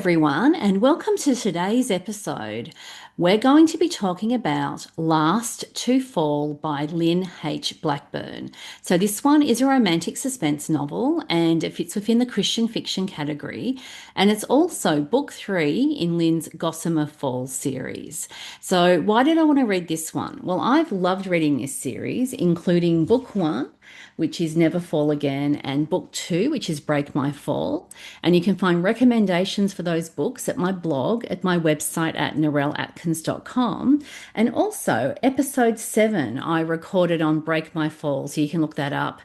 everyone, and welcome to today's episode. We're going to be talking about Last to Fall by LYNN H. Blackburn. So, this one is a romantic suspense novel and it fits within the Christian fiction category. And it's also book three in Lynn's Gossamer Falls series. So, why did I want to read this one? Well, I've loved reading this series, including book one, which is Never Fall Again, and book two, which is Break My Fall. And you can find recommendations for those books at my blog, at my website at narelleatkins.com. And also, episode seven, I recorded on Break My Fall. So you can look that up.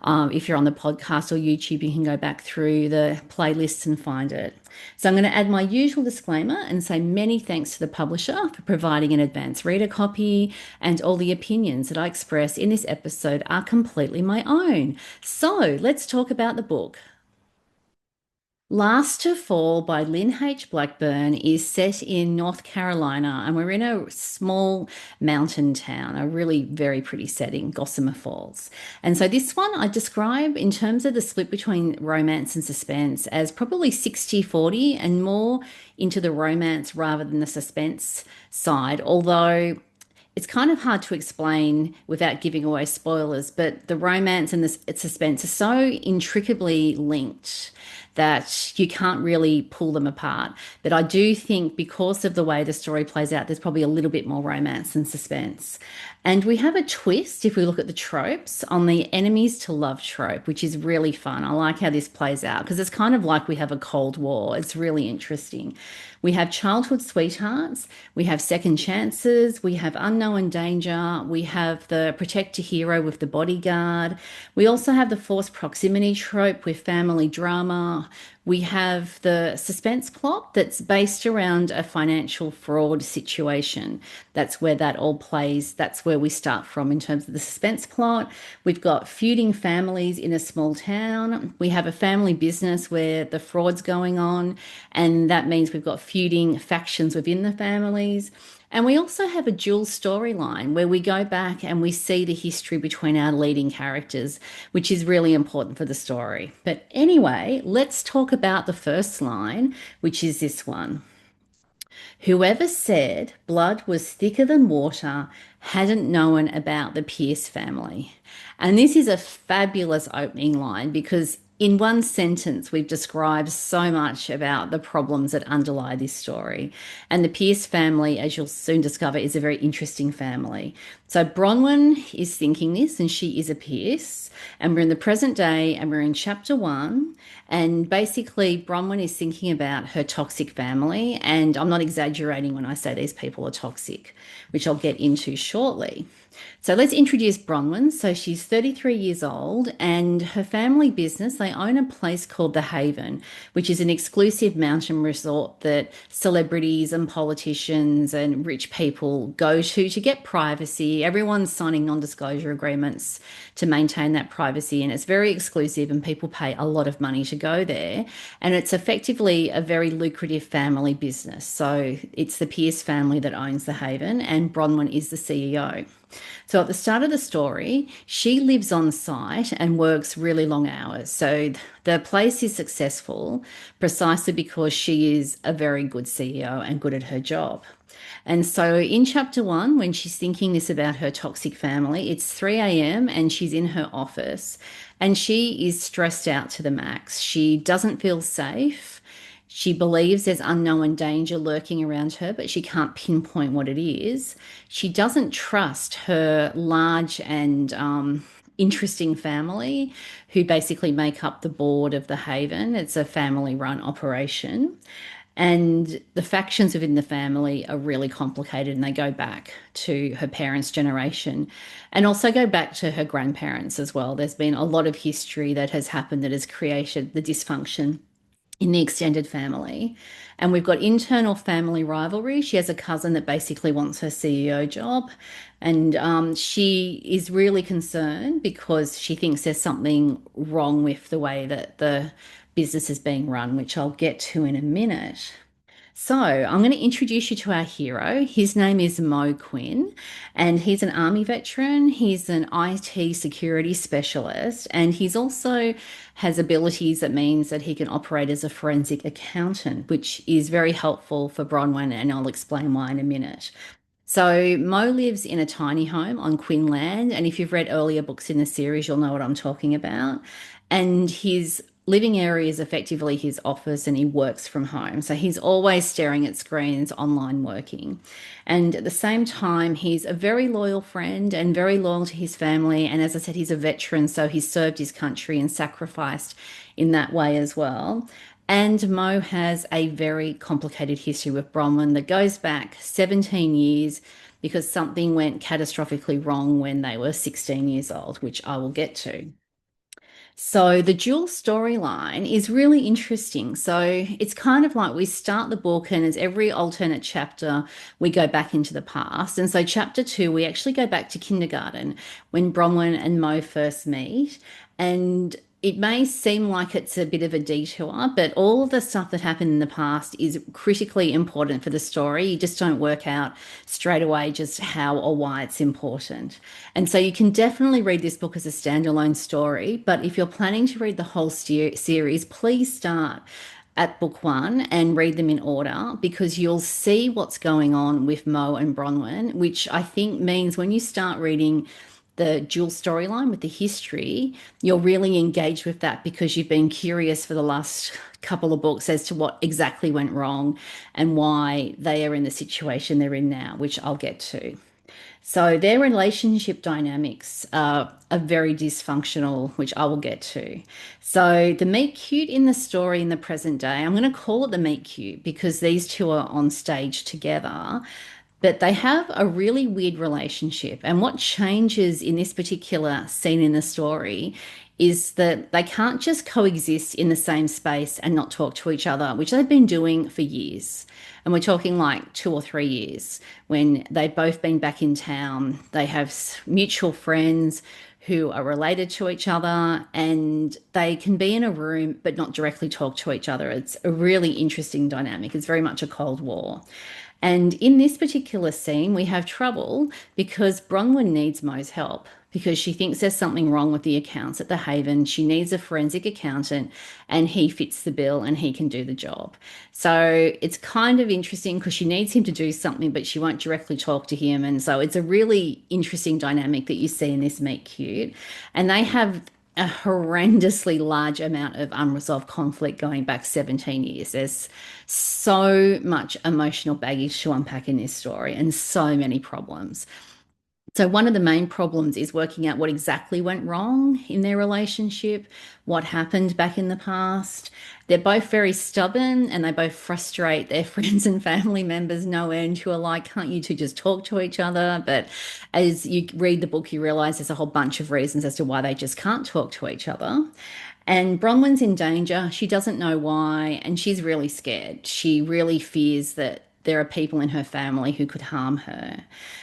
If you're on the podcast or YouTube, you can go back through the playlists and find it. So I'm going to add my usual disclaimer and say many thanks to the publisher for providing an advance reader copy, and all the opinions that I express in this episode are completely my own. So let's talk about the book. Last to Fall by LYNN H. Blackburn is set in North Carolina, and we're in a small mountain town, a really very pretty setting, Gossamer Falls. And so this one I describe in terms of the split between romance and suspense as probably 60-40 and more into the romance rather than the suspense side, although it's kind of hard to explain without giving away spoilers, but the romance and the suspense are so intricately linked that you can't really pull them apart. But I do think because of the way the story plays out, there's probably a little bit more romance than suspense. And we have a twist, if we look at the tropes, on the enemies to love trope, which is really fun. I like how this plays out because it's kind of like we have a Cold War. It's really interesting. We have childhood sweethearts, we have second chances, we have unknown danger, we have the protector hero with the bodyguard. We also have the forced proximity trope with family drama. We have the suspense plot that's based around a financial fraud situation. That's where that all plays. That's where we start from in terms of the suspense plot. We've got feuding families in a small town. We have a family business where the fraud's going on, and that means we've got feuding factions within the families. And we also have a dual storyline where we go back and we see the history between our leading characters, which is really important for the story. But anyway, let's talk about the first line, which is this one. Whoever said blood was thicker than water hadn't known about the Pierce family. And this is a fabulous opening line because in one sentence, we've described so much about the problems that underlie this story. And the Pierce family, as you'll soon discover, is a very interesting family. So Bronwyn is thinking this, and she is a Pierce. And we're in the present day, and we're in chapter one. And basically, Bronwyn is thinking about her toxic family. And I'm not exaggerating when I say these people are toxic, which I'll get into shortly. So let's introduce Bronwyn. So she's 33 years old, and her family business, they own a place called The Haven, which is an exclusive mountain resort that celebrities and politicians and rich people go to get privacy. Everyone's signing non-disclosure agreements to maintain that privacy, and it's very exclusive, and people pay a lot of money to go there. And it's effectively a very lucrative family business. So it's the Pierce family that owns The Haven, and Bronwyn is the CEO. So at the start of the story, she lives on site and works really long hours. So the place is successful precisely because she is a very good CEO and good at her job. And so in chapter one, when she's thinking this about her toxic family, it's 3 a.m. and she's in her office and she is stressed out to the max. She doesn't feel safe. She believes there's unknown danger lurking around her, but she can't pinpoint what it is. She doesn't trust her large and interesting family, who basically make up the board of the Haven. It's a family run operation. And the factions within the family are really complicated, and they go back to her parents' generation and also go back to her grandparents as well. There's been a lot of history that has happened that has created the dysfunction in the extended family. And we've got internal family rivalry. She has a cousin that basically wants her CEO job. And she is really concerned because she thinks there's something wrong with the way that the business is being run, which I'll get to in a minute. So, I'm going to introduce you to our hero. His name is Mo Quinn, and he's an army veteran. He's an IT security specialist, and he's also has abilities that means that he can operate as a forensic accountant, which is very helpful for Bronwyn, and I'll explain why in a minute. So Mo lives in a tiny home on Quinland, and if you've read earlier books in the series, you'll know what I'm talking about. And his living area is effectively his office, and he works from home. So he's always staring at screens, online working. And at the same time, he's a very loyal friend and very loyal to his family. And as I said, he's a veteran, so he's served his country and sacrificed in that way as well. And Mo has a very complicated history with Bronwyn that goes back 17 years because something went catastrophically wrong when they were 16 years old, which I will get to. So the dual storyline is really interesting. So it's kind of like we start the book, and as every alternate chapter, we go back into the past. And so chapter two, we actually go back to kindergarten when Bronwyn and Mo first meet. And it may seem like it's a bit of a detour, but all of the stuff that happened in the past is critically important for the story. You just don't work out straight away just how or why it's important. And so you can definitely read this book as a standalone story, but if you're planning to read the whole series, please start at book one and read them in order because you'll see what's going on with Mo and Bronwyn, which I think means when you start reading the dual storyline with the history, you're really engaged with that because you've been curious for the last couple of books as to what exactly went wrong and why they are in the situation they're in now, which I'll get to. So their relationship dynamics are very dysfunctional, which I will get to. So the meet cute in the story in the present day, I'm going to call it the meet cute because these two are on stage together, but they have a really weird relationship. And what changes in this particular scene in the story is that they can't just coexist in the same space and not talk to each other, which they've been doing for years. And we're talking like 2 or 3 years when they've both been back in town. They have mutual friends who are related to each other, and they can be in a room but not directly talk to each other. It's a really interesting dynamic. It's very much a Cold War. And in this particular scene, we have trouble because Bronwyn needs Mo's help because she thinks there's something wrong with the accounts at the Haven. She needs a forensic accountant, and he fits the bill and he can do the job. So it's kind of interesting because she needs him to do something, but she won't directly talk to him. And so it's a really interesting dynamic that you see in this meet cute. And they have a horrendously large amount of unresolved conflict going back 17 years. There's so much emotional baggage to unpack in this story and so many problems. So, one of the main problems is working out what exactly went wrong in their relationship, what happened back in the past. They're both very stubborn and they both frustrate their friends and family members no end who are like, can't you two just talk to each other? But as you read the book, you realize there's a whole bunch of reasons as to why they just can't talk to each other. And Bronwyn's in danger. She doesn't know why, and she's really scared. She really fears that there are people in her family who could harm her.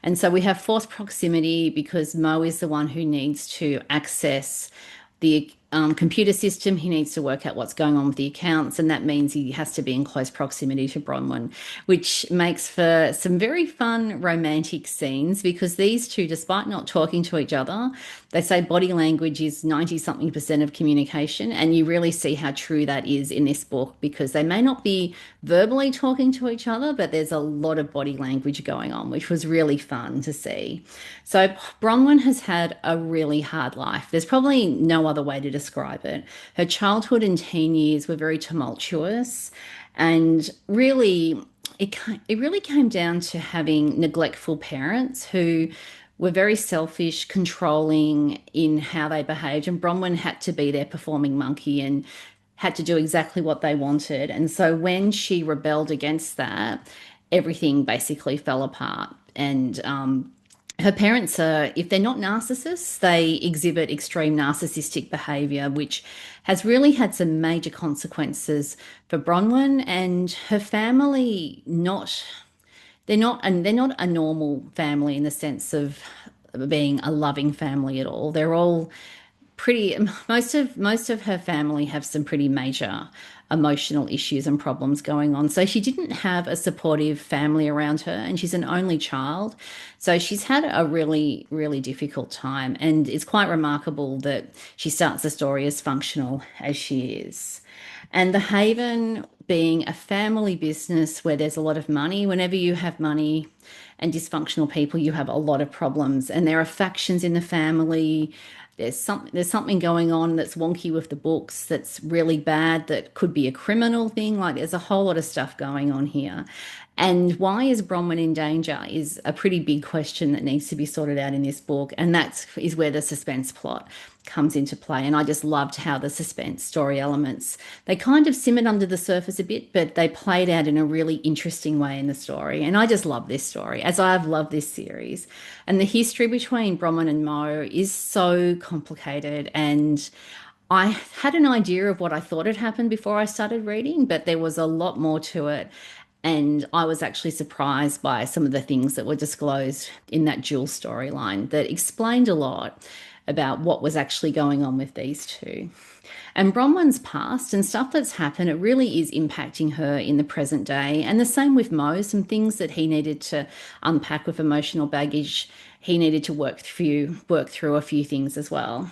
And so we have forced proximity because Mo is the one who needs to access the computer system. He needs to work out what's going on with the accounts, and that means he has to be in close proximity to Bronwyn, which makes for some very fun romantic scenes because these two, despite not talking to each other, they say body language is 90 something percent of communication, and you really see how true that is in this book because they may not be verbally talking to each other, but there's a lot of body language going on, which was really fun to see. So Bronwyn has had a really hard life. There's probably no other way to describe it. Her childhood and teen years were very tumultuous, and really, it really came down to having neglectful parents who were very selfish, controlling in how they behaved, and Bronwyn had to be their performing monkey and had to do exactly what they wanted. And so when she rebelled against that, everything basically fell apart. And her parents are, if they're not narcissists, they exhibit extreme narcissistic behavior, which has really had some major consequences for Bronwyn and her family. Not they're not a normal family in the sense of being a loving family at all. They're all pretty most of her family have some pretty major emotional issues and problems going on. So she didn't have a supportive family around her, and she's an only child. So she's had a really, really difficult time. And it's quite remarkable that she starts the story as functional as she is. And the Haven being a family business where there's a lot of money, whenever you have money and dysfunctional people, you have a lot of problems. And there are factions in the family. There's something going on that's wonky with the books that's really bad that could be a criminal thing. Like there's a whole lot of stuff going on here. And why is Bronwyn in danger is a pretty big question that needs to be sorted out in this book. And that is where the suspense plot comes into play. And I just loved how the suspense story elements, they kind of simmered under the surface a bit, but they played out in a really interesting way in the story. And I just love this story, as I've loved this series. And the history between Bronwyn and Mo is so complicated, and I had an idea of what I thought had happened before I started reading, but there was a lot more to it. And I was actually surprised by some of the things that were disclosed in that dual storyline that explained a lot about what was actually going on with these two. And Bronwyn's past and stuff that's happened, it really is impacting her in the present day. And the same with Mo, some things that he needed to unpack with emotional baggage, he needed to work through a few things as well.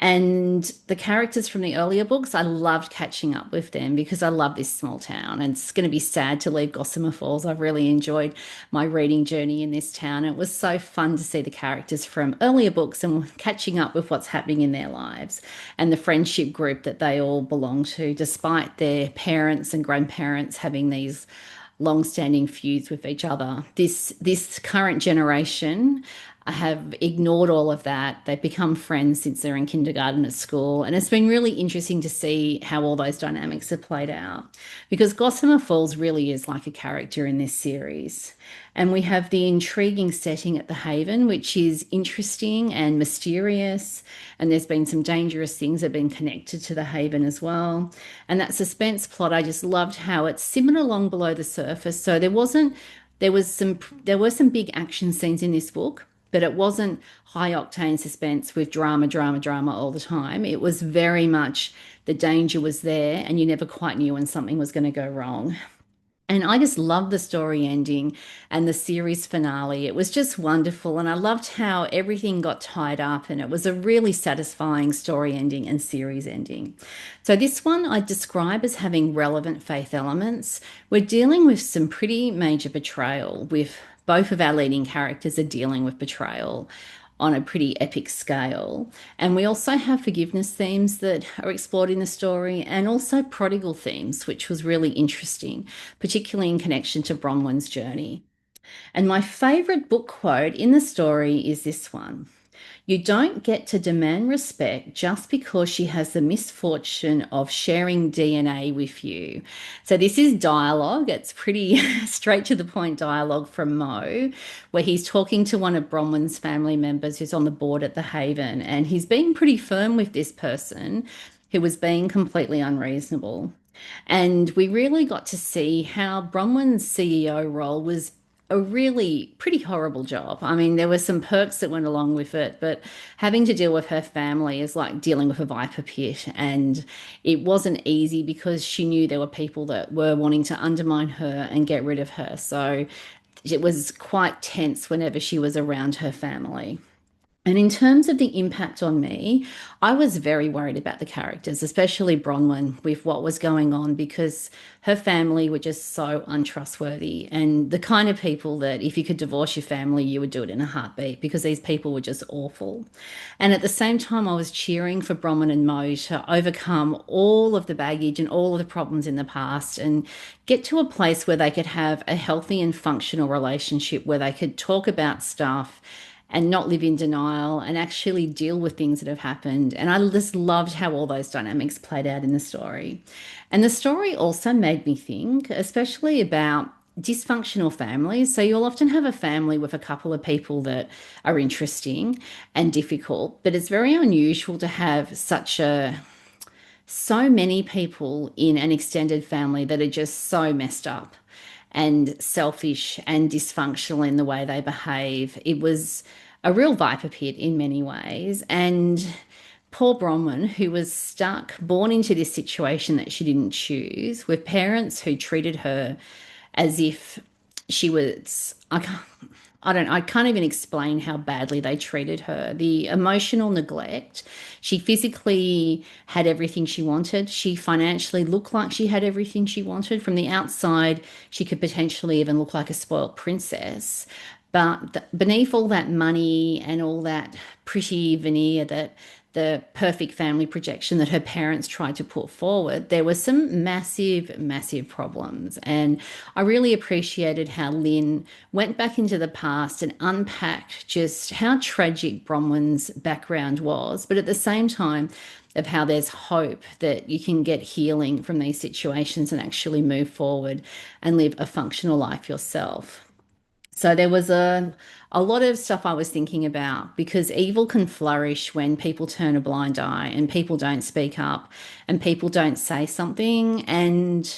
And the characters from the earlier books, I loved catching up with them because I love this small town. And it's going to be sad to leave Gossamer Falls. I've really enjoyed my reading journey in this town. It was so fun to see the characters from earlier books and catching up with what's happening in their lives and the friendship group that they all belong to, despite their parents and grandparents having these long-standing feuds with each other. This current generation have ignored all of that. They've become friends since they're in kindergarten at school. And it's been really interesting to see how all those dynamics have played out. Because Gossamer Falls really is like a character in this series. And we have the intriguing setting at the Haven, which is interesting and mysterious. And there's been some dangerous things that have been connected to the Haven as well. And that suspense plot, I just loved how it simmered along below the surface. So there were some big action scenes in this book, but it wasn't high octane suspense with drama all the time. It was very much the danger was there and you never quite knew when something was going to go wrong. And I just loved the story ending and the series finale. It was just wonderful. And I loved how everything got tied up, and it was a really satisfying story ending and series ending. So, this one I describe as having relevant faith elements. We're dealing with some pretty major betrayal, with both of our leading characters are dealing with betrayal on a pretty epic scale. And we also have forgiveness themes that are explored in the story, and also prodigal themes, which was really interesting, particularly in connection to Bronwyn's journey. And my favourite book quote in the story is this one: "You don't get to demand respect just because she has the misfortune of sharing DNA with you." So this is dialogue. It's pretty straight to the point dialogue from Mo, where he's talking to one of Bronwyn's family members who's on the board at the Haven, and he's being pretty firm with this person who was being completely unreasonable. And we really got to see how Bronwyn's CEO role was a really pretty horrible job. I mean, there were some perks that went along with it, but having to deal with her family is like dealing with a viper pit. And it wasn't easy because she knew there were people that were wanting to undermine her and get rid of her. So it was quite tense whenever she was around her family. And in terms of the impact on me, I was very worried about the characters, especially Bronwyn, with what was going on, because her family were just so untrustworthy and the kind of people that if you could divorce your family, you would do it in a heartbeat, because these people were just awful. And at the same time, I was cheering for Bronwyn and Mo to overcome all of the baggage and all of the problems in the past and get to a place where they could have a healthy and functional relationship, where they could talk about stuff and not live in denial and actually deal with things that have happened. And I just loved how all those dynamics played out in the story. And the story also made me think, especially about dysfunctional families. So you'll often have a family with a couple of people that are interesting and difficult, but it's very unusual to have so many people in an extended family that are just so messed up and selfish and dysfunctional in the way they behave. It was a real viper pit in many ways. And poor Bronwyn, who was stuck, born into this situation that she didn't choose, with parents who treated her as if she was, I can't even explain how badly they treated her. The emotional neglect. She physically had everything she wanted. She financially looked like she had everything she wanted. From the outside, she could potentially even look like a spoilt princess. But beneath all that money and all that pretty veneer, that the perfect family projection that her parents tried to put forward, there were some massive, massive problems. And I really appreciated how Lynn went back into the past and unpacked just how tragic Bronwyn's background was, but at the same time, of how there's hope that you can get healing from these situations and actually move forward and live a functional life yourself. So there was a lot of stuff I was thinking about because evil can flourish when people turn a blind eye and people don't speak up and people don't say something. And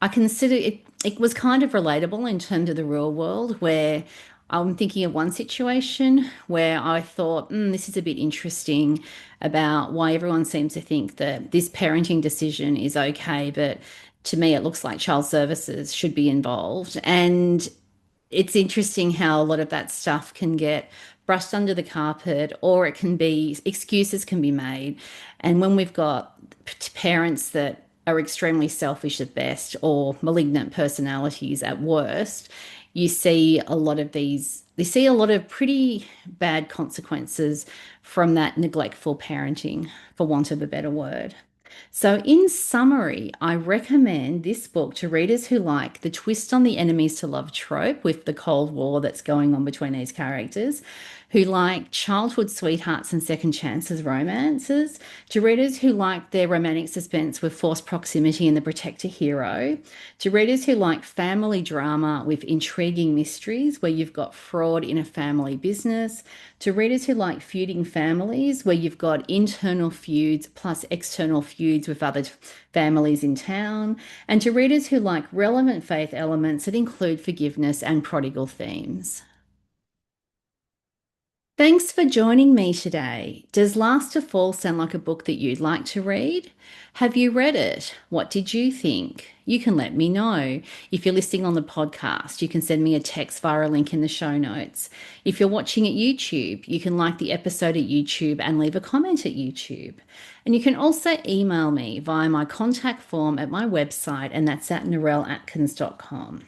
I consider it was kind of relatable in terms of the real world where I'm thinking of one situation where I thought, this is a bit interesting about why everyone seems to think that this parenting decision is okay, but to me, it looks like child services should be involved. And it's interesting how a lot of that stuff can get brushed under the carpet or it can be excuses can be made. And when we've got parents that are extremely selfish at best or malignant personalities at worst, you see a lot of pretty bad consequences from that neglectful parenting, for want of a better word. So, in summary, I recommend this book to readers who like the twist on the enemies to love trope with the Cold War that's going on between these characters, who like childhood sweethearts and second chances romances, to readers who like their romantic suspense with forced proximity and the protector hero, to readers who like family drama with intriguing mysteries where you've got fraud in a family business, to readers who like feuding families where you've got internal feuds plus external feuds with other families in town, and to readers who like relevant faith elements that include forgiveness and prodigal themes. Thanks for joining me today. Does Last to Fall sound like a book that you'd like to read? Have you read it? What did you think? You can let me know. If you're listening on the podcast, you can send me a text via a link in the show notes. If you're watching at YouTube, you can like the episode at YouTube and leave a comment at YouTube. And you can also email me via my contact form at my website, and that's at narelleatkins.com.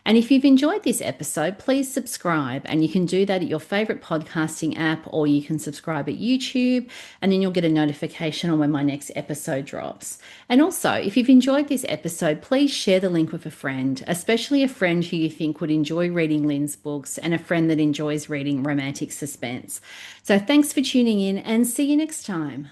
And if you've enjoyed this episode, please subscribe. And you can do that at your favorite podcasting app, or you can subscribe at YouTube, and then you'll get a notification on when my next episode drops. And also, if you've enjoyed this episode, please share the link with a friend, especially a friend who you think would enjoy reading Lynn's books and a friend that enjoys reading romantic suspense. So thanks for tuning in and see you next time.